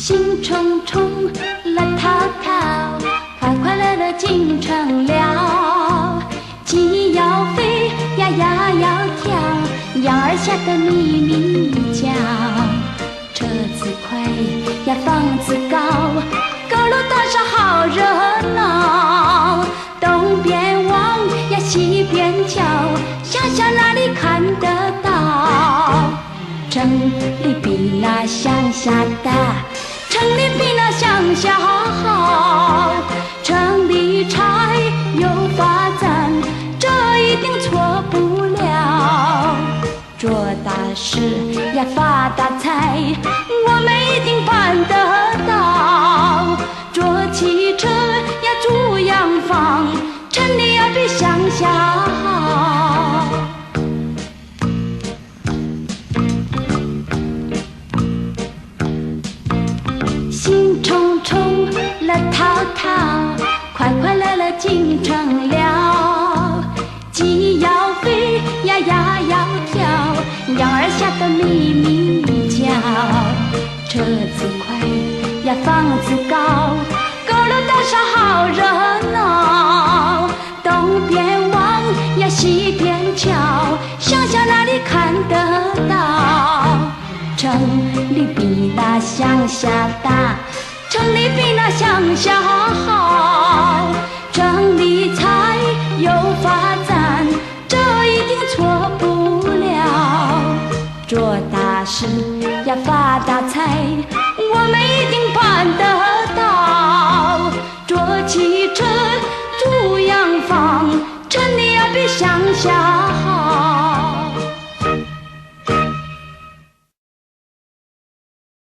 兴冲冲，乐淘淘，快快乐乐进城了。鸡要飞呀呀要跳，羊儿下得咪咪叫。车子快呀房子高，高楼大厦好热闹。东边望呀西边瞧，想想哪里看得到？城里比那乡下大，城里比那乡下好。城里财有发展，这一定错不了。做大事呀发大财，我们一定办得到。做汽车呀住洋房，城里要比乡下好。兴冲冲，乐淘淘，快快乐乐进城了。鸡要飞呀呀要跳，羊儿下得咪咪叫。车子快呀房子高，高楼大厦好热闹。东边望呀西边瞧，想想哪里看得到？城里比那乡下大，城里比那乡下好。城里财有发展，这一定错不了。做大事呀发大财，我们一定办得到。做汽车住洋房，城里要比乡下